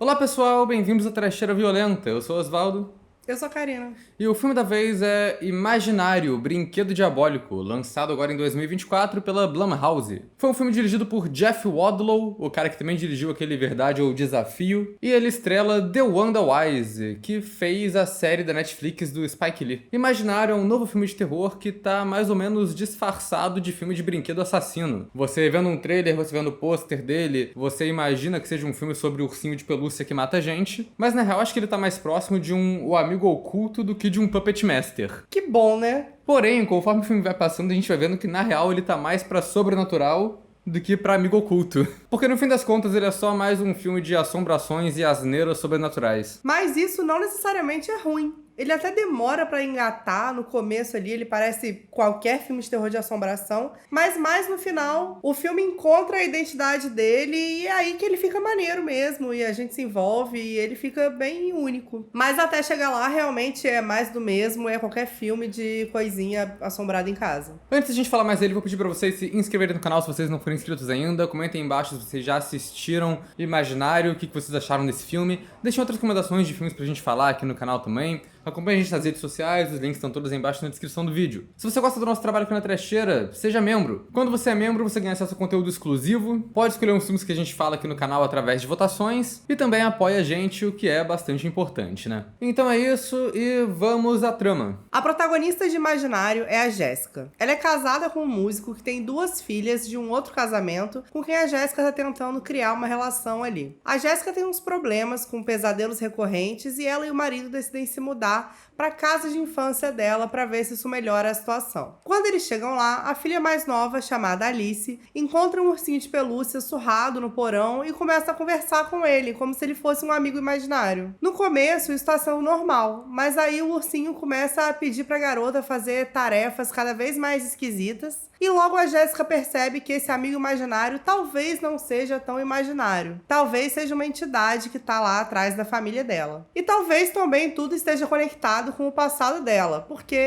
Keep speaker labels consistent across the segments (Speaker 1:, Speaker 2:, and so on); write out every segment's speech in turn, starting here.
Speaker 1: Olá pessoal, bem-vindos à Trecheira Violenta. Eu sou o Osvaldo.
Speaker 2: Eu sou a Karina.
Speaker 1: E o filme da vez é Imaginário, Brinquedo Diabólico, lançado agora em 2024 pela Blumhouse. Foi um filme dirigido por Jeff Wadlow, o cara que também dirigiu aquele Verdade ou Desafio, e ele estrela The Wanda Wise, que fez a série da Netflix do Spike Lee. Imaginário é um novo filme de terror que tá mais ou menos disfarçado de filme de brinquedo assassino. Você vendo um trailer, você vendo o pôster dele, você imagina que seja um filme sobre ursinho de pelúcia que mata gente, mas na real acho que ele tá mais próximo de O Amigo Oculto do que de um Puppet Master.
Speaker 2: Que bom, né?
Speaker 1: Porém, conforme o filme vai passando, a gente vai vendo que na real ele tá mais pra sobrenatural do que pra amigo oculto. Porque no fim das contas ele é só mais um filme de assombrações e asneiras sobrenaturais.
Speaker 2: Mas isso não necessariamente é ruim. Ele até demora pra engatar no começo ali, ele parece qualquer filme de terror de assombração, mas mais no final o filme encontra a identidade dele e é aí que ele fica maneiro mesmo, e a gente se envolve e ele fica bem único. Mas até chegar lá realmente é mais do mesmo, é qualquer filme de coisinha assombrada em casa.
Speaker 1: Antes de a gente falar mais dele, vou pedir pra vocês se inscreverem no canal se vocês não forem inscritos ainda, comentem aí embaixo se vocês já assistiram Imaginário, o que vocês acharam desse filme, deixem outras recomendações de filmes pra gente falar aqui no canal também. Acompanhe a gente nas redes sociais, os links estão todos aí embaixo na descrição do vídeo. Se você gosta do nosso trabalho aqui na Trecheira, seja membro. Quando você é membro, você ganha acesso a conteúdo exclusivo, pode escolher uns filmes que a gente fala aqui no canal através de votações, e também apoia a gente, o que é bastante importante, né? Então é isso, e vamos à trama.
Speaker 2: A protagonista de Imaginário é a Jéssica. Ela é casada com um músico que tem 2 filhas de um outro casamento, com quem a Jéssica tá tentando criar uma relação ali. A Jéssica tem uns problemas com pesadelos recorrentes e ela e o marido decidem se mudar para a casa de infância dela para ver se isso melhora a situação. Quando eles chegam lá, a filha mais nova, chamada Alice, encontra um ursinho de pelúcia surrado no porão e começa a conversar com ele, como se ele fosse um amigo imaginário. No começo, isso está sendo normal, mas aí o ursinho começa a pedir para a garota fazer tarefas cada vez mais esquisitas, e logo a Jéssica percebe que esse amigo imaginário talvez não seja tão imaginário. Talvez seja uma entidade que está lá atrás da família dela. E talvez também tudo esteja conectado com o passado dela, porque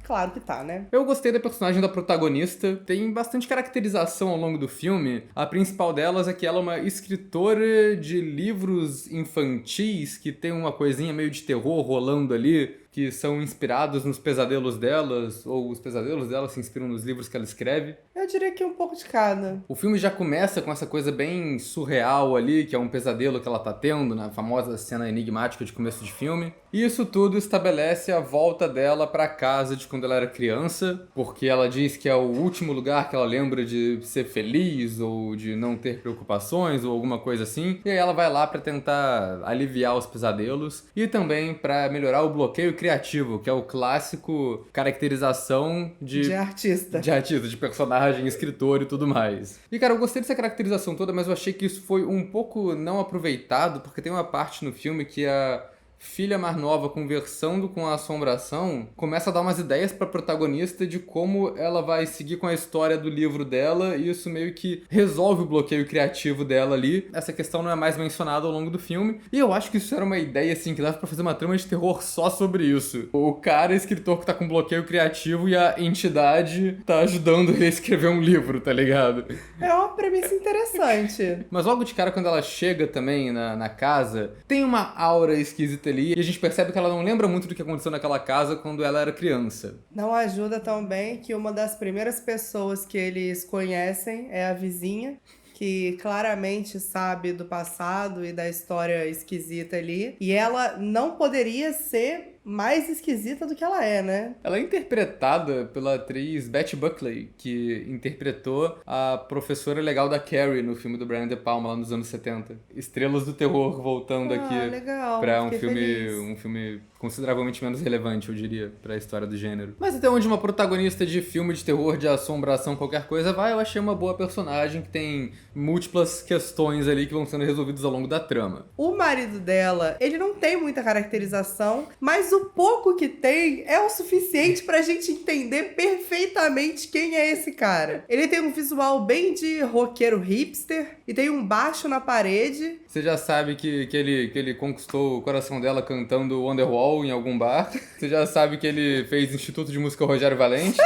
Speaker 2: claro que tá, né?
Speaker 1: Eu gostei da personagem da protagonista, tem bastante caracterização ao longo do filme. A principal delas é que ela é uma escritora de livros infantis que tem uma coisinha meio de terror rolando ali, que são inspirados nos pesadelos delas, ou os pesadelos dela se inspiram nos livros que ela escreve.
Speaker 2: Eu diria que um pouco de cada.
Speaker 1: O filme já começa com essa coisa bem surreal ali, que é um pesadelo que ela tá tendo, na famosa cena enigmática de começo de filme. E isso tudo estabelece a volta dela pra casa de quando ela era criança, porque ela diz que é o último lugar que ela lembra de ser feliz, ou de não ter preocupações, ou alguma coisa assim. E aí ela vai lá pra tentar aliviar os pesadelos, e também pra melhorar o bloqueio criativo, que é o clássico caracterização de
Speaker 2: artista.
Speaker 1: De artista, de personagem, escritor e tudo mais. E cara, eu gostei dessa caracterização toda, mas eu achei que isso foi um pouco não aproveitado, porque tem uma parte no filme que a filha mais nova, conversando com a assombração, começa a dar umas ideias pra protagonista de como ela vai seguir com a história do livro dela, e isso meio que resolve o bloqueio criativo dela ali. Essa questão não é mais mencionada ao longo do filme, e eu acho que isso era uma ideia, assim, que dava pra fazer uma trama de terror só sobre isso. O cara, escritor que tá com bloqueio criativo, e a entidade tá ajudando ele a escrever um livro, tá ligado?
Speaker 2: É uma premissa interessante.
Speaker 1: Mas logo de cara, quando ela chega também na casa, tem uma aura esquisita ali, e a gente percebe que ela não lembra muito do que aconteceu naquela casa quando ela era criança.
Speaker 2: Não ajuda também que uma das primeiras pessoas que eles conhecem é a vizinha, que claramente sabe do passado e da história esquisita ali. E ela não poderia ser mais esquisita do que ela é, né?
Speaker 1: Ela é interpretada pela atriz Betty Buckley, que interpretou a professora legal da Carrie no filme do Brian De Palma, lá nos anos 70. Estrelas do terror voltando aqui
Speaker 2: legal.
Speaker 1: pra um
Speaker 2: Fiquei
Speaker 1: filme consideravelmente menos relevante, eu diria, pra história do gênero. Mas até onde uma protagonista de filme de terror, de assombração, qualquer coisa vai, eu achei uma boa personagem que tem múltiplas questões ali que vão sendo resolvidas ao longo da trama.
Speaker 2: O marido dela, ele não tem muita caracterização, mas Mas o pouco que tem é o suficiente pra gente entender perfeitamente quem é esse cara. Ele tem um visual bem de roqueiro hipster e tem um baixo na parede.
Speaker 1: Você já sabe que ele conquistou o coração dela cantando Wonderwall em algum bar. Você já sabe que ele fez Instituto de Música Rogério Valente.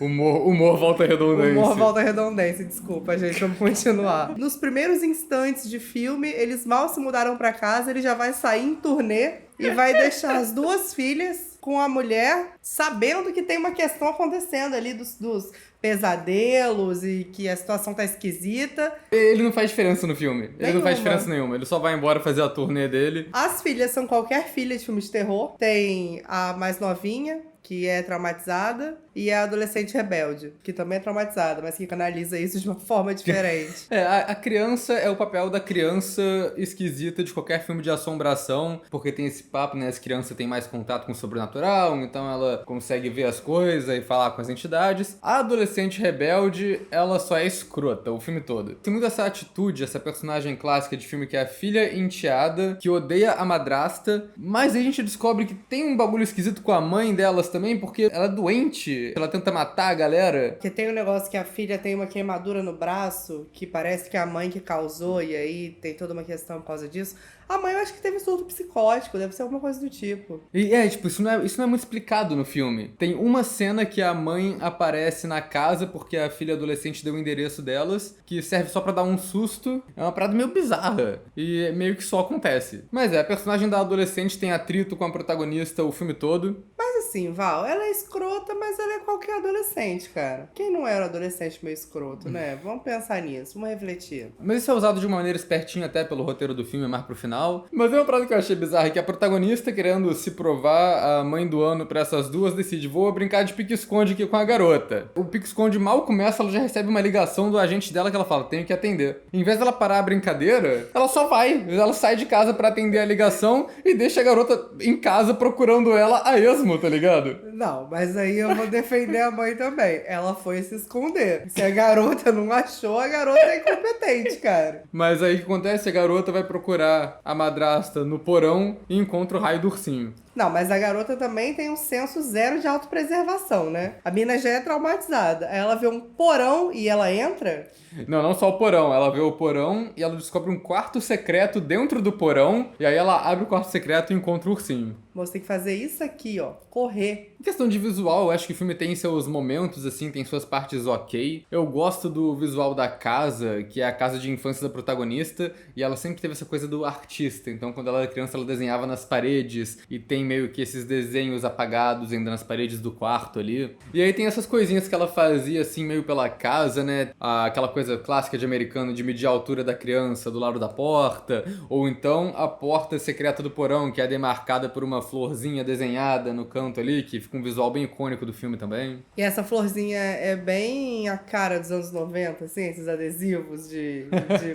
Speaker 1: Humor volta redundância.
Speaker 2: Humor volta redundância, desculpa, gente, vamos continuar. Nos primeiros instantes de filme, eles mal se mudaram pra casa, ele já vai sair em turnê e vai deixar as duas filhas com a mulher, sabendo que tem uma questão acontecendo ali dos pesadelos e que a situação tá esquisita.
Speaker 1: Ele não faz diferença no filme. Ele não faz diferença nenhuma. Ele só vai embora fazer a turnê dele.
Speaker 2: As filhas são qualquer filha de filme de terror. Tem a mais novinha, que é traumatizada, e a adolescente rebelde, que também é traumatizada, mas que canaliza isso de uma forma diferente.
Speaker 1: A criança é o papel da criança esquisita de qualquer filme de assombração, porque tem esse papo, né? As crianças têm mais contato com o sobrenatural, então ela consegue ver as coisas e falar com as entidades. A adolescente rebelde, ela só é escrota o filme todo. Tem muito essa atitude, essa personagem clássica de filme que é a filha enteada, que odeia a madrasta, mas aí a gente descobre que tem um bagulho esquisito com a mãe delas também, porque ela é doente, ela tenta matar a galera.
Speaker 2: Porque tem um negócio que a filha tem uma queimadura no braço, que parece que é a mãe que causou, e aí tem toda uma questão por causa disso. A mãe eu acho que teve surto psicótico, deve ser alguma coisa do tipo.
Speaker 1: E tipo, isso não é muito explicado no filme. Tem uma cena que a mãe aparece na casa porque a filha adolescente deu o endereço delas, que serve só pra dar um susto. É uma parada meio bizarra. E meio que só acontece. Mas a personagem da adolescente tem atrito com a protagonista o filme todo.
Speaker 2: Mas assim, Val, ela é escrota, mas ela é qualquer adolescente, cara. Quem não era adolescente meio escroto, né? Vamos pensar nisso, vamos refletir.
Speaker 1: Mas isso é usado de uma maneira espertinha até pelo roteiro do filme, mais pro final. Mas é uma parada que eu achei bizarra, que a protagonista, querendo se provar a mãe do ano pra essas duas, decide, vou brincar de pique-esconde aqui com a garota. O pique-esconde mal começa, ela já recebe uma ligação do agente dela que ela fala, tenho que atender. Em vez dela parar a brincadeira, ela só vai. Ela sai de casa pra atender a ligação e deixa a garota em casa procurando ela a esmo, tá ligado?
Speaker 2: Não, mas aí eu vou defender a mãe também. Ela foi se esconder. Se a garota não achou, a garota é incompetente, cara.
Speaker 1: Mas aí o que acontece? A garota vai procurar a madrasta no porão e encontra o raio do ursinho.
Speaker 2: Não, mas a garota também tem um senso zero de autopreservação, né? A mina já é traumatizada. Aí ela vê um porão e ela entra.
Speaker 1: Não só o porão. Ela vê o porão e ela descobre um quarto secreto dentro do porão. E aí ela abre o quarto secreto e encontra o ursinho.
Speaker 2: Você tem que fazer isso aqui, ó. Correr.
Speaker 1: Em questão de visual, eu acho que o filme tem seus momentos, assim, tem suas partes ok. Eu gosto do visual da casa, que é a casa de infância da protagonista. E ela sempre teve essa coisa do artista. Então, quando ela era criança, ela desenhava nas paredes. E tem meio que esses desenhos apagados ainda nas paredes do quarto ali. E aí tem essas coisinhas que ela fazia, assim, meio pela casa, né? Aquela coisa clássica de americano de medir a altura da criança do lado da porta. Ou então a porta secreta do porão, que é demarcada por uma florzinha desenhada no canto ali, que fica um visual bem icônico do filme também.
Speaker 2: E essa florzinha é bem a cara dos anos 90, assim, esses adesivos de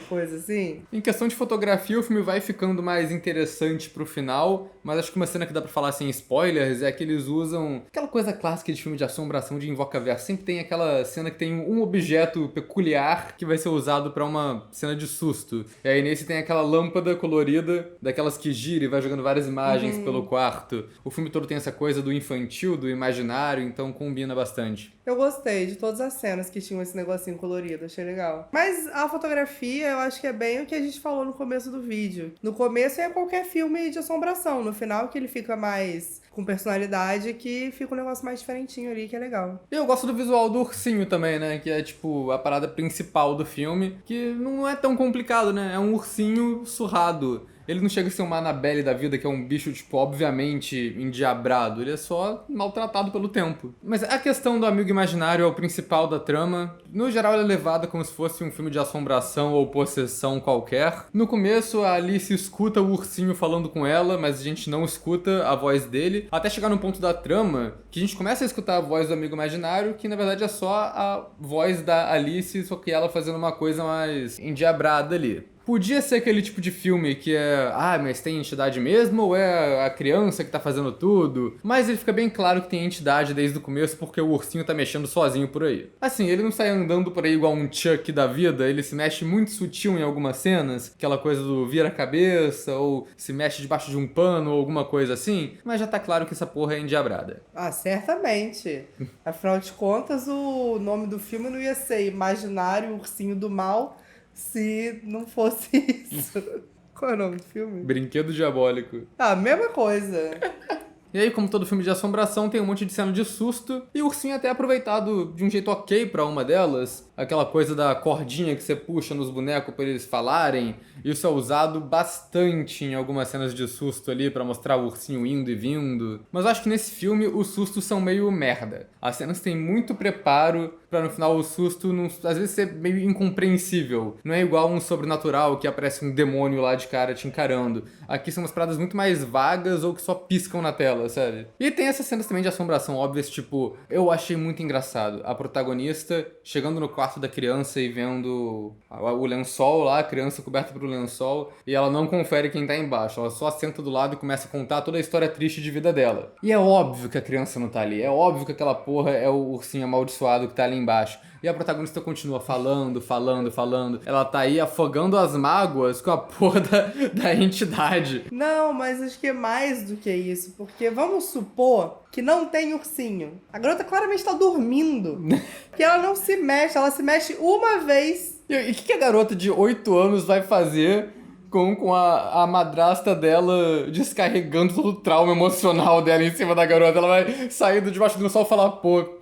Speaker 2: coisa assim.
Speaker 1: Em questão de fotografia, o filme vai ficando mais interessante pro final, mas acho que uma cena que dá pra falar sem spoilers é que eles usam aquela coisa clássica de filme de assombração de Invocaverso. Sempre tem aquela cena que tem um objeto peculiar que vai ser usado pra uma cena de susto. E aí nesse tem aquela lâmpada colorida, daquelas que gira e vai jogando várias imagens pelo quarto. O filme todo tem essa coisa do infantil, do imaginário, então combina bastante.
Speaker 2: Eu gostei de todas as cenas que tinham esse negocinho colorido, achei legal. Mas a fotografia, eu acho que é bem o que a gente falou no começo do vídeo. No começo é qualquer filme de assombração, no final que ele fica mais com personalidade, que fica um negócio mais diferentinho ali, que é legal.
Speaker 1: E eu gosto do visual do ursinho também, né? Que é, tipo, a parada principal do filme, que não é tão complicado, né? É um ursinho surrado. Ele não chega a ser uma Annabelle da vida, que é um bicho, tipo, obviamente endiabrado. Ele é só maltratado pelo tempo. Mas a questão do amigo imaginário é o principal da trama. No geral, ela é levada como se fosse um filme de assombração ou possessão qualquer. No começo, a Alice escuta o ursinho falando com ela, mas a gente não escuta a voz dele. Até chegar no ponto da trama, que a gente começa a escutar a voz do amigo imaginário, que na verdade é só a voz da Alice, só que ela fazendo uma coisa mais endiabrada ali. podia ser aquele tipo de filme que é, mas tem entidade mesmo ou é a criança que tá fazendo tudo? Mas ele fica bem claro que tem entidade desde o começo porque o ursinho tá mexendo sozinho por aí. Assim, ele não sai andando por aí igual um Chuck da vida, ele se mexe muito sutil em algumas cenas, aquela coisa do vira-cabeça ou se mexe debaixo de um pano ou alguma coisa assim, mas já tá claro que essa porra é endiabrada.
Speaker 2: Ah, certamente. Afinal de contas, o nome do filme não ia ser Imaginário Ursinho do Mal se não fosse isso. Qual é o nome do filme?
Speaker 1: Brinquedo Diabólico.
Speaker 2: Ah, mesma coisa.
Speaker 1: E aí, como todo filme de assombração, tem um monte de cena de susto, e o ursinho é até aproveitado de um jeito ok pra uma delas. Aquela coisa da cordinha que você puxa nos bonecos pra eles falarem. Isso é usado bastante em algumas cenas de susto ali pra mostrar o ursinho indo e vindo. Mas eu acho que nesse filme os sustos são meio merda. As cenas têm muito preparo pra no final o susto não, às vezes ser meio incompreensível. Não é igual um sobrenatural que aparece um demônio lá de cara te encarando. Aqui são umas paradas muito mais vagas ou que só piscam na tela, sabe? E tem essas cenas também de assombração óbvias, tipo, eu achei muito engraçado. A protagonista chegando no quarto da criança e vendo o lençol lá, a criança coberta por um lençol, e ela não confere quem tá embaixo. Ela só senta do lado e começa a contar toda a história triste de vida dela. E é óbvio que a criança não tá ali. É óbvio que aquela porra é o ursinho amaldiçoado que tá ali embaixo. E a protagonista continua falando. Ela tá aí afogando as mágoas com a porra da entidade.
Speaker 2: Não, mas acho que é mais do que isso. Porque vamos supor que não tem ursinho. A garota claramente tá dormindo. Porque ela não se mexe, ela se mexe uma vez.
Speaker 1: E o que a garota de 8 anos vai fazer com a madrasta dela descarregando todo o trauma emocional dela em cima da garota? Ela vai sair debaixo do sol e falar, pô,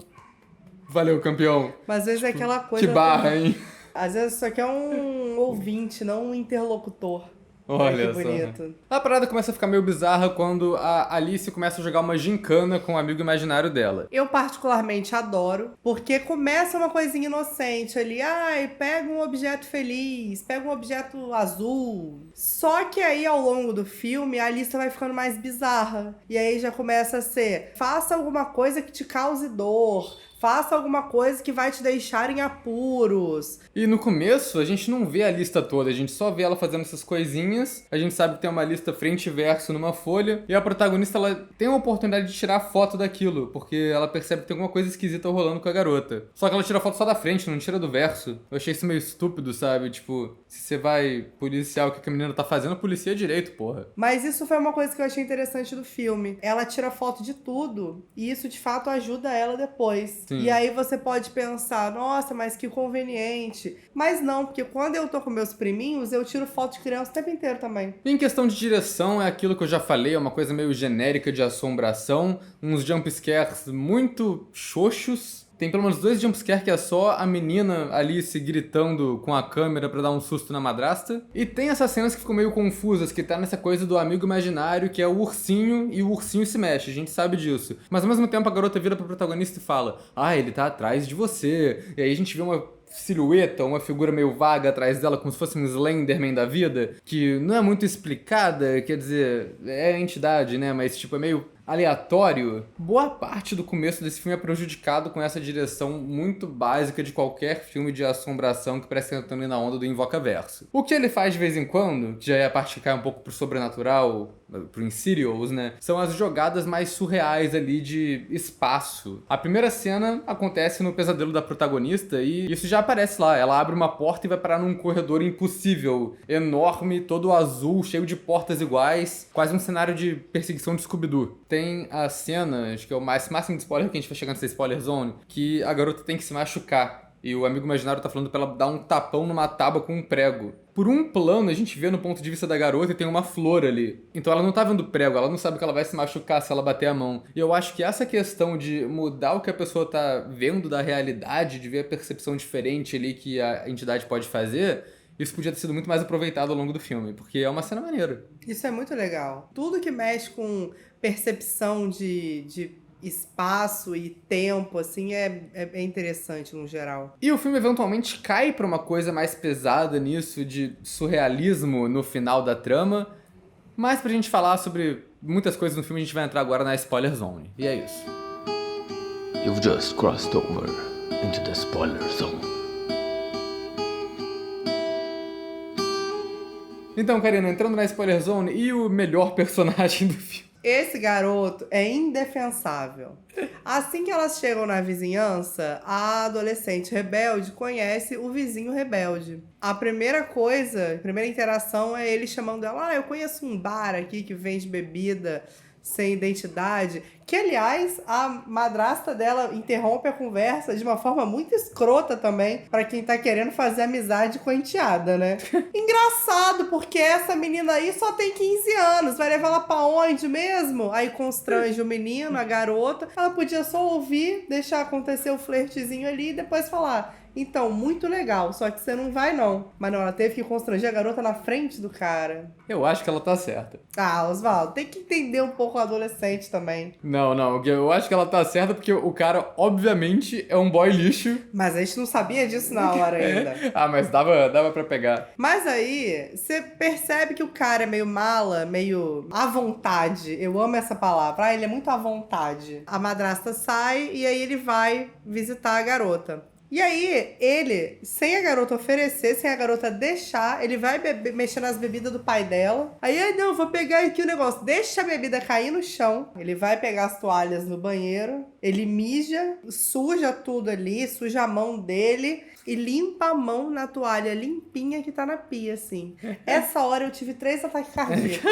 Speaker 1: valeu, campeão.
Speaker 2: Mas às vezes é aquela coisa...
Speaker 1: Que barra, hein?
Speaker 2: Às vezes isso aqui é um ouvinte, não um interlocutor.
Speaker 1: Olha
Speaker 2: que bonito.
Speaker 1: só. A parada começa a ficar meio bizarra quando a Alice começa a jogar uma gincana com o amigo imaginário dela.
Speaker 2: Eu particularmente adoro, porque começa uma coisinha inocente ali. Ai, pega um objeto feliz, pega um objeto azul. Só que aí, ao longo do filme, a Alice vai ficando mais bizarra. E aí já começa a ser, faça alguma coisa que te cause dor. Faça alguma coisa que vai te deixar em apuros.
Speaker 1: E no começo, a gente não vê a lista toda, a gente só vê ela fazendo essas coisinhas. A gente sabe que tem uma lista frente e verso numa folha. E a protagonista, ela tem a oportunidade de tirar foto daquilo, porque ela percebe que tem alguma coisa esquisita rolando com a garota. Só que ela tira foto só da frente, não tira do verso. Eu achei isso meio estúpido, sabe? Tipo, se você vai policiar o que a menina tá fazendo, policia direito, porra.
Speaker 2: Mas isso foi uma coisa que eu achei interessante do filme. Ela tira foto de tudo, e isso de fato ajuda ela depois.
Speaker 1: Sim.
Speaker 2: E aí você pode pensar, nossa, mas que conveniente. Mas não, porque quando eu tô com meus priminhos, eu tiro foto de criança o tempo inteiro também.
Speaker 1: Em questão de direção, é aquilo que eu já falei, é uma coisa meio genérica de assombração, uns jumpscares muito xoxos. Tem pelo menos 2 jumpscares que é só a menina Alice gritando com a câmera pra dar um susto na madrasta. E tem essas cenas que ficam meio confusas, que tá nessa coisa do amigo imaginário, que é o ursinho, e o ursinho se mexe, a gente sabe disso. Mas ao mesmo tempo a garota vira pro protagonista e fala, ele tá atrás de você. E aí a gente vê uma silhueta, uma figura meio vaga atrás dela, como se fosse um Slenderman da vida, que não é muito explicada, quer dizer, é entidade, né, mas tipo, é meio aleatório. Boa parte do começo desse filme é prejudicado com essa direção muito básica de qualquer filme de assombração que parece tentando ir na onda do Invocaverso. O que ele faz de vez em quando, que já é a parte que cai um pouco pro sobrenatural, pro Insidious, né, são as jogadas mais surreais ali de espaço. A primeira cena acontece no pesadelo da protagonista e isso já aparece lá. Ela abre uma porta e vai parar num corredor impossível, enorme, todo azul, cheio de portas iguais, quase um cenário de perseguição de Scooby-Doo. Tem a cena, acho que é o máximo de spoiler que a gente vai chegando nessa spoiler zone, que a garota tem que se machucar. E o amigo imaginário tá falando pra ela dar um tapão numa tábua com um prego. Por um plano, a gente vê no ponto de vista da garota e tem uma flor ali. Então ela não tá vendo prego, ela não sabe que ela vai se machucar se ela bater a mão. E eu acho que essa questão de mudar o que a pessoa tá vendo da realidade, de ver a percepção diferente ali que a entidade pode fazer, isso podia ter sido muito mais aproveitado ao longo do filme, porque é uma cena maneira.
Speaker 2: Isso é muito legal. Tudo que mexe com percepção de espaço e tempo, assim, é interessante no geral.
Speaker 1: E o filme eventualmente cai pra uma coisa mais pesada nisso, de surrealismo no final da trama. Mas pra gente falar sobre muitas coisas no filme, a gente vai entrar agora na spoiler zone. E é isso.
Speaker 3: You've just crossed over into the spoiler zone.
Speaker 1: Então, Karina, entrando na spoiler zone, e o melhor personagem do filme?
Speaker 2: Esse garoto é indefensável. Assim que elas chegam na vizinhança, a adolescente rebelde conhece o vizinho rebelde. A primeira interação é ele chamando ela, eu conheço um bar aqui que vende bebida sem identidade, que, aliás, a madrasta dela interrompe a conversa de uma forma muito escrota também, pra quem tá querendo fazer amizade com a enteada, né? Engraçado, porque essa menina aí só tem 15 anos, vai levar ela pra onde mesmo? Aí constrange o menino, a garota, ela podia só ouvir, deixar acontecer o flertezinho ali e depois falar... Então, muito legal, só que você não vai não. Mas não, ela teve que constranger a garota na frente do cara.
Speaker 1: Eu acho que ela tá certa.
Speaker 2: Ah, Osvaldo, tem que entender um pouco o adolescente também.
Speaker 1: Não, eu acho que ela tá certa porque o cara, obviamente, é um boy lixo.
Speaker 2: Mas a gente não sabia disso na hora ainda.
Speaker 1: Ah, mas dava pra pegar.
Speaker 2: Mas aí, você percebe que o cara é meio mala, meio à vontade. Eu amo essa palavra. Ah, ele é muito à vontade. A madrasta sai e aí ele vai visitar a garota. E aí, ele, sem a garota oferecer, sem a garota deixar, ele vai mexer nas bebidas do pai dela. Aí, não, vou pegar aqui o negócio. Deixa a bebida cair no chão. Ele vai pegar as toalhas no banheiro. Ele mija, suja tudo ali, suja a mão dele e limpa a mão na toalha limpinha que tá na pia, assim. Essa hora eu tive 3 ataques cardíacos.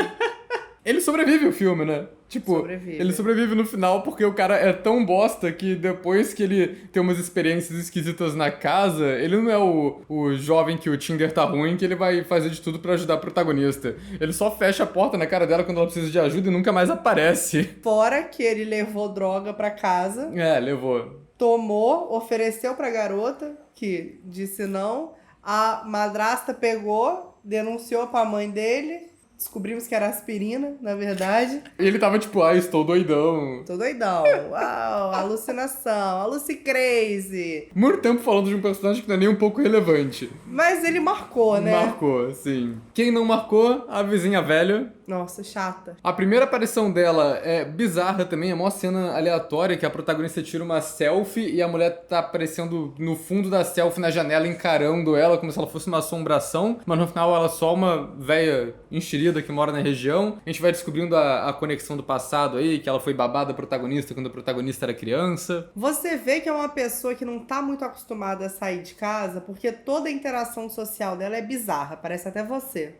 Speaker 1: Ele sobrevive o filme, né? Tipo, ele sobrevive no final porque o cara é tão bosta que depois que ele tem umas experiências esquisitas na casa, ele não é o jovem que o Tinder tá ruim que ele vai fazer de tudo pra ajudar a protagonista. Ele só fecha a porta na cara dela quando ela precisa de ajuda e nunca mais aparece.
Speaker 2: Fora que ele levou droga pra casa.
Speaker 1: É, levou.
Speaker 2: Tomou, ofereceu pra garota, que disse não. A madrasta pegou, denunciou pra mãe dele. Descobrimos que era aspirina, na verdade.
Speaker 1: E ele tava tipo, estou doidão.
Speaker 2: Tô doidão. Uau, alucinação, crazy.
Speaker 1: Muito tempo falando de um personagem que não é nem um pouco relevante.
Speaker 2: Mas ele marcou, né?
Speaker 1: Marcou, sim. Quem não marcou? A vizinha velha.
Speaker 2: Nossa, chata.
Speaker 1: A primeira aparição dela é bizarra também, é uma cena aleatória que a protagonista tira uma selfie e a mulher tá aparecendo no fundo da selfie na janela encarando ela como se ela fosse uma assombração, mas no final ela é só uma véia enxerida que mora na região. A gente vai descobrindo a conexão do passado aí, que ela foi babada da protagonista quando a protagonista era criança.
Speaker 2: Você vê que é uma pessoa que não tá muito acostumada a sair de casa, porque toda a interação social dela é bizarra, parece até você.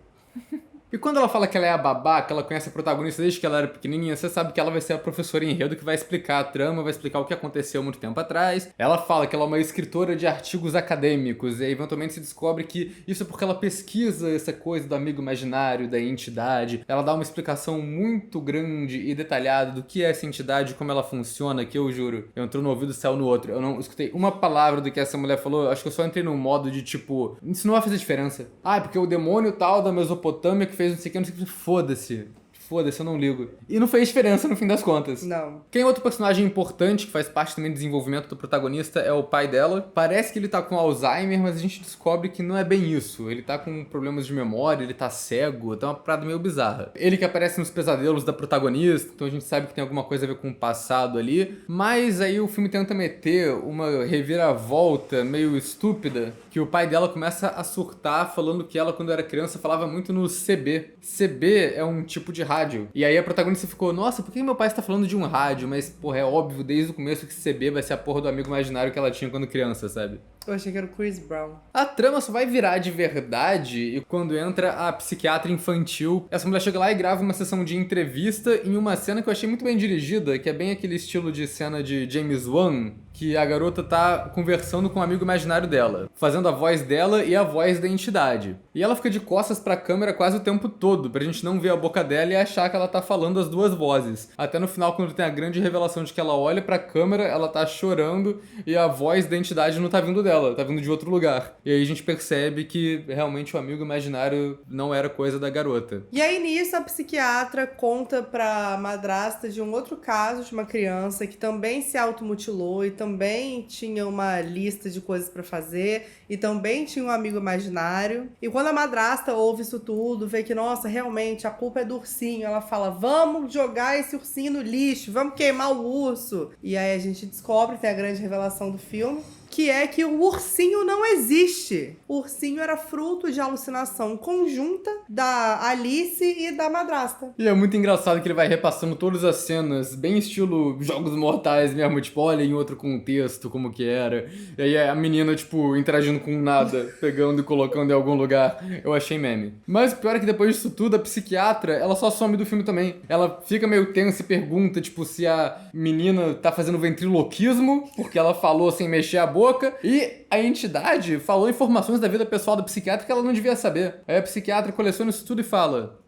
Speaker 1: E quando ela fala que ela é a babá, que ela conhece a protagonista desde que ela era pequenininha, você sabe que ela vai ser a professora enredo que vai explicar a trama, vai explicar o que aconteceu muito tempo atrás. Ela fala que ela é uma escritora de artigos acadêmicos, e aí eventualmente se descobre que isso é porque ela pesquisa essa coisa do amigo imaginário, da entidade. Ela dá uma explicação muito grande e detalhada do que é essa entidade, como ela funciona, que eu juro, eu entrou no ouvido e saiu no outro. Eu não escutei uma palavra do que essa mulher falou, acho que eu só entrei num modo de tipo, isso não vai fazer diferença. É porque o demônio tal da Mesopotâmia que fez não sei o que, não sei o que. Foda-se, eu não ligo. E não fez diferença no fim das contas.
Speaker 2: Não.
Speaker 1: Quem é outro personagem importante que faz parte também do desenvolvimento do protagonista é o pai dela. Parece que ele tá com Alzheimer, mas a gente descobre que não é bem isso. Ele tá com problemas de memória, ele tá cego, tá uma parada meio bizarra. Ele que aparece nos pesadelos da protagonista, então a gente sabe que tem alguma coisa a ver com o passado ali. Mas aí o filme tenta meter uma reviravolta meio estúpida, que o pai dela começa a surtar falando que ela, quando era criança, falava muito no CB. CB é um tipo de rádio. E aí a protagonista ficou, nossa, por que meu pai está falando de um rádio? Mas, porra, é óbvio desde o começo que CB vai ser a porra do amigo imaginário que ela tinha quando criança, sabe?
Speaker 2: Eu achei que era o Chris Brown.
Speaker 1: A trama só vai virar de verdade e quando entra a psiquiatra infantil. Essa mulher chega lá e grava uma sessão de entrevista em uma cena que eu achei muito bem dirigida, que é bem aquele estilo de cena de James Wan, que a garota tá conversando com o amigo imaginário dela, fazendo a voz dela e a voz da entidade. E ela fica de costas pra câmera quase o tempo todo, pra gente não ver a boca dela e achar que ela tá falando as duas vozes. Até no final, quando tem a grande revelação de que ela olha pra câmera, ela tá chorando e a voz da entidade não tá vindo dela, tá vindo de outro lugar. E aí a gente percebe que realmente o amigo imaginário não era coisa da garota.
Speaker 2: E aí nisso a psiquiatra conta pra madrasta de um outro caso de uma criança que também se automutilou e também tinha uma lista de coisas pra fazer e também tinha um amigo imaginário. E quando a madrasta ouve isso tudo, vê que, nossa, realmente a culpa é do ursinho, ela fala, vamos jogar esse ursinho no lixo, vamos queimar o urso. E aí a gente descobre, tem a grande revelação do filme, que é que o ursinho não existe. O ursinho era fruto de alucinação conjunta da Alice e da madrasta.
Speaker 1: E é muito engraçado que ele vai repassando todas as cenas, bem estilo Jogos Mortais mesmo, tipo, olha em outro contexto como que era. E aí a menina, tipo, interagindo com nada, pegando e colocando em algum lugar. Eu achei meme. Mas o pior é que depois disso tudo, a psiquiatra, ela só some do filme também. Ela fica meio tensa e pergunta, tipo, se a menina tá fazendo ventriloquismo, porque ela falou sem mexer a boca, e a entidade falou informações da vida pessoal da psiquiatra que ela não devia saber. Aí a psiquiatra coleciona isso tudo e fala...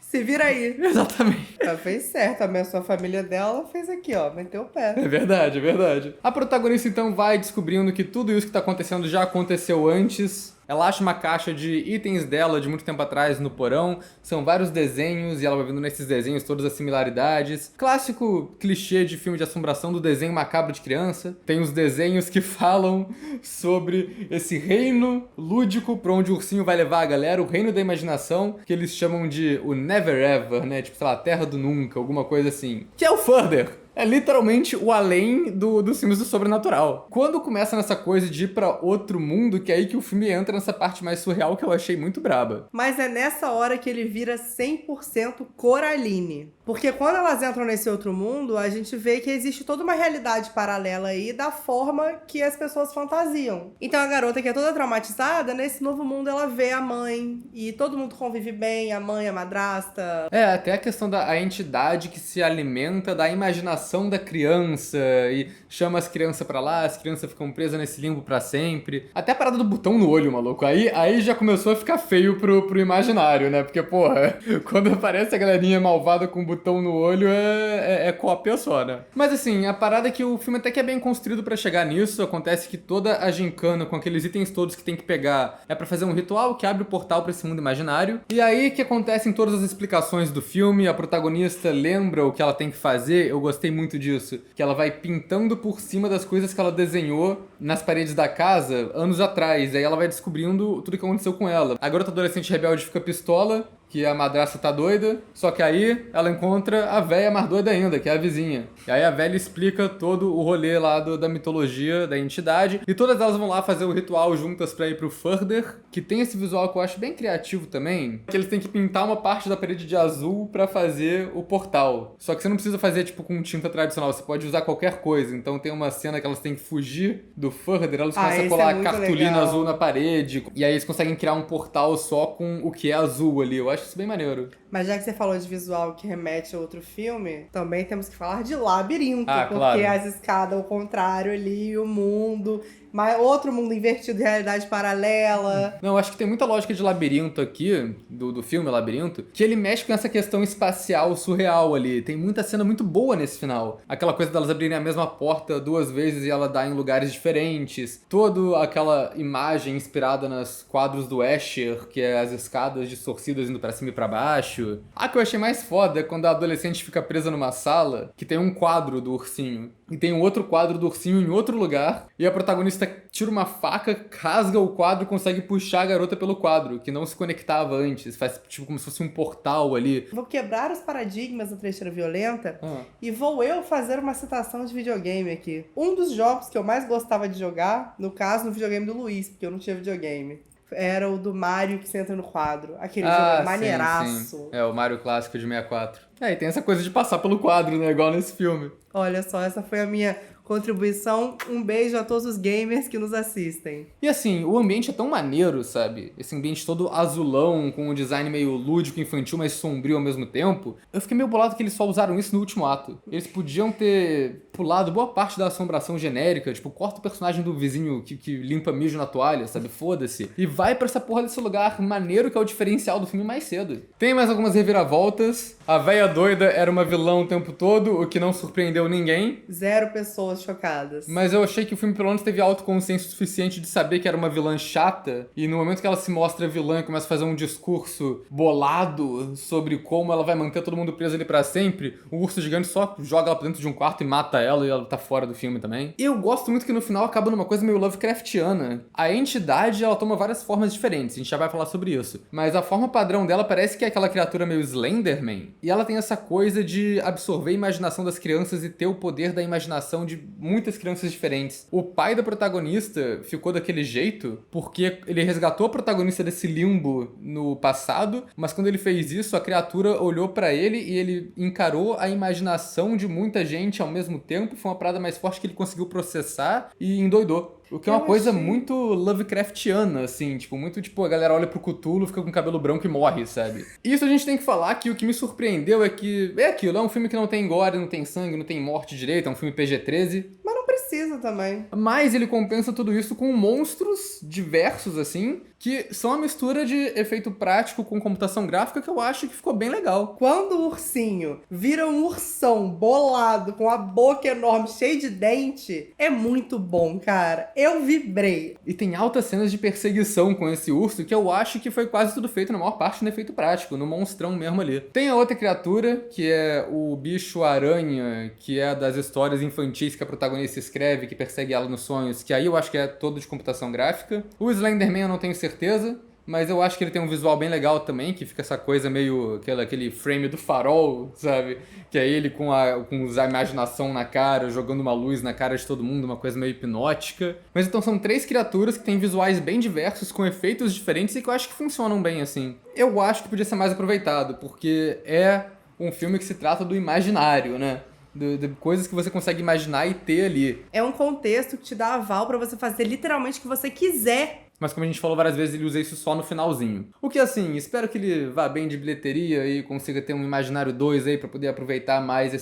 Speaker 2: Se vira aí.
Speaker 1: Exatamente.
Speaker 2: Ela fez certo, a sua família dela fez aqui, ó, meteu o pé.
Speaker 1: É verdade, é verdade. A protagonista então vai descobrindo que tudo isso que tá acontecendo já aconteceu antes. Ela acha uma caixa de itens dela de muito tempo atrás no porão. São vários desenhos e ela vai vendo nesses desenhos todas as similaridades. Clássico clichê de filme de assombração do desenho macabro de criança. Tem os desenhos que falam sobre esse reino lúdico pra onde o ursinho vai levar a galera, o reino da imaginação, que eles chamam de o Never Ever, né? Tipo, sei lá, Terra do Nunca, alguma coisa assim. Que é o Further. É literalmente o além dos filmes do sobrenatural. Quando começa nessa coisa de ir pra outro mundo, que é aí que o filme entra nessa parte mais surreal que eu achei muito braba.
Speaker 2: Mas é nessa hora que ele vira 100% Coraline. Porque quando elas entram nesse outro mundo, a gente vê que existe toda uma realidade paralela aí da forma que as pessoas fantasiam. Então a garota que é toda traumatizada, nesse novo mundo ela vê a mãe e todo mundo convive bem, a mãe, a madrasta.
Speaker 1: É, até a questão da entidade que se alimenta da imaginação da criança e chama as crianças pra lá, as crianças ficam presas nesse limbo pra sempre. Até a parada do botão no olho, maluco. Aí já começou a ficar feio pro imaginário, né? Porque, porra, quando aparece a galerinha malvada com botão no olho é cópia só, né? Mas assim, a parada é que o filme até que é bem construído pra chegar nisso. Acontece que toda a gincana com aqueles itens todos que tem que pegar é pra fazer um ritual que abre o portal pra esse mundo imaginário. E aí que acontecem todas as explicações do filme, a protagonista lembra o que ela tem que fazer. Eu gostei muito disso, que ela vai pintando por cima das coisas que ela desenhou nas paredes da casa anos atrás. Aí ela vai descobrindo tudo que aconteceu com ela. A garota adolescente rebelde fica pistola, que a madrasta tá doida, só que aí ela encontra a véia mais doida ainda, que é a vizinha. E aí a velha explica todo o rolê lá da mitologia, da entidade, e todas elas vão lá fazer o ritual juntas pra ir pro Further, que tem esse visual que eu acho bem criativo também, que eles têm que pintar uma parte da parede de azul pra fazer o portal. Só que você não precisa fazer, tipo, com tinta tradicional, você pode usar qualquer coisa. Então tem uma cena que elas têm que fugir do Further, elas começam a colar cartolina
Speaker 2: legal.
Speaker 1: azul na parede, e aí eles conseguem criar um portal só com o que é azul ali. Eu acho isso bem maneiro.
Speaker 2: Mas já que você falou de visual que remete a outro filme, também temos que falar de Labirinto. Porque
Speaker 1: claro.
Speaker 2: as escadas ao contrário ali, o mundo... Mas outro mundo invertido, realidade paralela.
Speaker 1: Não, eu acho que tem muita lógica de Labirinto aqui, do filme Labirinto, que ele mexe com essa questão espacial surreal ali. Tem muita cena muito boa nesse final. Aquela coisa delas abrirem a mesma porta 2 vezes e ela dar em lugares diferentes. Toda aquela imagem inspirada nos quadros do Escher, que é as escadas distorcidas indo pra cima e pra baixo. A que eu achei mais foda é quando a adolescente fica presa numa sala que tem um quadro do ursinho. E tem um outro quadro do ursinho em outro lugar. E a protagonista tira uma faca, rasga o quadro e consegue puxar a garota pelo quadro, que não se conectava antes. Faz tipo como se fosse um portal ali.
Speaker 2: Vou quebrar os paradigmas da trecheira violenta e vou eu fazer uma citação de videogame aqui. Um dos jogos que eu mais gostava de jogar, no caso, no videogame do Luiz, porque eu não tinha videogame, era o do Mario que você entra no quadro. Aquele jogo maneiraço.
Speaker 1: Sim. É, o Mario clássico de 64. É, e tem essa coisa de passar pelo quadro, né? Igual nesse filme.
Speaker 2: Olha só, essa foi a minha contribuição. Um beijo a todos os gamers que nos assistem.
Speaker 1: E assim, o ambiente é tão maneiro, sabe? Esse ambiente todo azulão, com um design meio lúdico, infantil, mas sombrio ao mesmo tempo. Eu fiquei meio bolado que eles só usaram isso no último ato. Eles podiam ter pulado boa parte da assombração genérica, tipo, corta o personagem do vizinho que limpa mijo na toalha, sabe? Foda-se. E vai pra essa porra desse lugar maneiro que é o diferencial do filme mais cedo. Tem mais algumas reviravoltas. A véia doida era uma vilã o tempo todo, o que não surpreendeu ninguém.
Speaker 2: 0 pessoas chocadas.
Speaker 1: Mas eu achei que o filme pelo menos teve autoconsciência suficiente de saber que era uma vilã chata, e no momento que ela se mostra vilã e começa a fazer um discurso bolado sobre como ela vai manter todo mundo preso ali pra sempre, o urso gigante só joga ela pra dentro de um quarto e mata ela, e ela tá fora do filme também. E eu gosto muito que no final acaba numa coisa meio Lovecraftiana. A entidade, ela toma várias formas diferentes, a gente já vai falar sobre isso. Mas a forma padrão dela parece que é aquela criatura meio Slenderman, e ela tem essa coisa de absorver a imaginação das crianças e ter o poder da imaginação de muitas crianças diferentes. O pai da protagonista ficou daquele jeito porque ele resgatou a protagonista desse limbo no passado, mas quando ele fez isso, a criatura olhou pra ele e ele encarou a imaginação de muita gente ao mesmo tempo. Foi uma parada mais forte que ele conseguiu processar e endoidou. O que é uma coisa muito Lovecraftiana, assim, tipo, muito tipo, a galera olha pro Cthulhu, fica com cabelo branco e morre, sabe? Isso a gente tem que falar que o que me surpreendeu é que é aquilo, é um filme que não tem gore, não tem sangue, não tem morte direito, é um filme PG-13.
Speaker 2: Mas não precisa também.
Speaker 1: Mas ele compensa tudo isso com monstros diversos, assim, que são uma mistura de efeito prático com computação gráfica que eu acho que ficou bem legal.
Speaker 2: Quando o ursinho vira um ursão bolado, com a boca enorme, cheio de dente, é muito bom, cara. Eu vibrei.
Speaker 1: E tem altas cenas de perseguição com esse urso que eu acho que foi quase tudo feito, na maior parte, no efeito prático, no monstrão mesmo ali. Tem a outra criatura, que é o bicho-aranha, que é das histórias infantis que a protagonista escreve, que persegue ela nos sonhos, que aí eu acho que é todo de computação gráfica. O Slenderman eu não tenho certeza, mas eu acho que ele tem um visual bem legal também, que fica essa coisa meio... aquele frame do farol, sabe? Que é ele com a imaginação na cara, jogando uma luz na cara de todo mundo, uma coisa meio hipnótica. Mas então são 3 criaturas que têm visuais bem diversos, com efeitos diferentes e que eu acho que funcionam bem, assim. Eu acho que podia ser mais aproveitado, porque é um filme que se trata do imaginário, né? De coisas que você consegue imaginar e ter ali.
Speaker 2: É um contexto que te dá aval pra você fazer literalmente o que você quiser.
Speaker 1: Mas como a gente falou várias vezes, ele usa isso só no finalzinho. O que, assim, espero que ele vá bem de bilheteria e consiga ter um Imaginário 2 aí pra poder aproveitar mais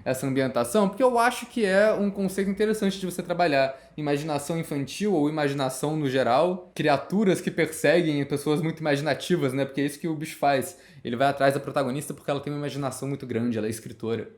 Speaker 1: essa ambientação, porque eu acho que é um conceito interessante de você trabalhar. Imaginação infantil ou imaginação no geral. Criaturas que perseguem pessoas muito imaginativas, né? Porque é isso que o bicho faz. Ele vai atrás da protagonista porque ela tem uma imaginação muito grande, ela é escritora.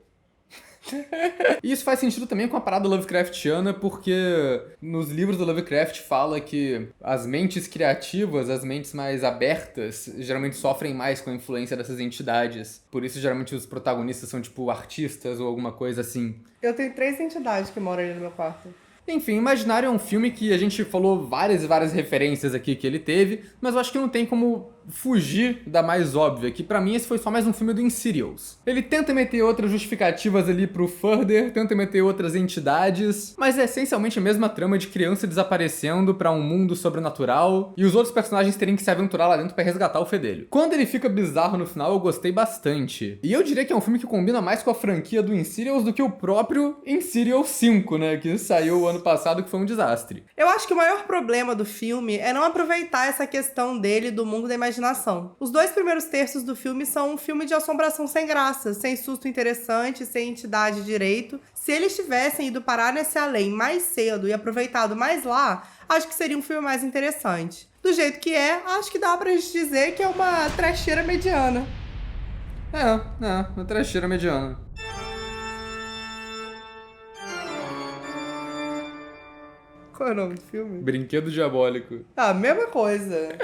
Speaker 1: E isso faz sentido também com a parada Lovecraftiana, porque nos livros do Lovecraft fala que as mentes criativas, as mentes mais abertas, geralmente sofrem mais com a influência dessas entidades. Por isso, geralmente, os protagonistas são, tipo, artistas ou alguma coisa assim.
Speaker 2: Eu tenho 3 entidades que moram ali no meu quarto.
Speaker 1: Enfim, Imaginário é um filme que a gente falou várias e várias referências aqui que ele teve, mas eu acho que não tem como fugir da mais óbvia, que pra mim esse foi só mais um filme do Insidious. Ele tenta meter outras justificativas ali pro Further, tenta meter outras entidades, mas é essencialmente a mesma trama de criança desaparecendo pra um mundo sobrenatural e os outros personagens terem que se aventurar lá dentro pra resgatar o fedelho. Quando ele fica bizarro no final, eu gostei bastante. E eu diria que é um filme que combina mais com a franquia do Insidious do que o próprio Insidious 5, né, que saiu o ano passado, que foi um desastre.
Speaker 2: Eu acho que o maior problema do filme é não aproveitar essa questão dele do mundo da imaginação. Os 2 primeiros terços do filme são um filme de assombração sem graça, sem susto interessante, sem entidade direito. Se eles tivessem ido parar nesse além mais cedo e aproveitado mais lá, acho que seria um filme mais interessante. Do jeito que é, acho que dá pra gente dizer que é uma trecheira mediana.
Speaker 1: Uma trecheira mediana.
Speaker 2: Qual é o nome do filme?
Speaker 1: Brinquedo Diabólico.
Speaker 2: Ah, mesma coisa.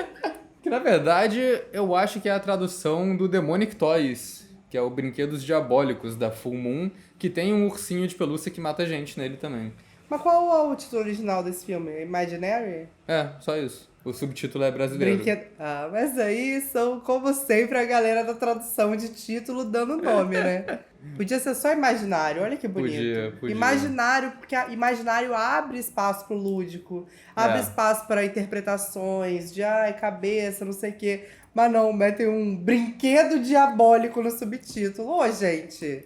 Speaker 1: Que na verdade eu acho que é a tradução do Demonic Toys, que é o Brinquedos Diabólicos da Full Moon, que tem um ursinho de pelúcia que mata gente nele também.
Speaker 2: Mas qual é o título original desse filme? Imaginary?
Speaker 1: É, só isso. O subtítulo é brasileiro.
Speaker 2: Ah, mas aí são, como sempre, a galera da tradução de título dando nome, né? Podia ser só imaginário, olha que bonito.
Speaker 1: Podia.
Speaker 2: Imaginário, porque imaginário abre espaço pro lúdico, abre espaço para interpretações de cabeça, não sei o quê. Mas não, metem um brinquedo diabólico no subtítulo. Ô, gente.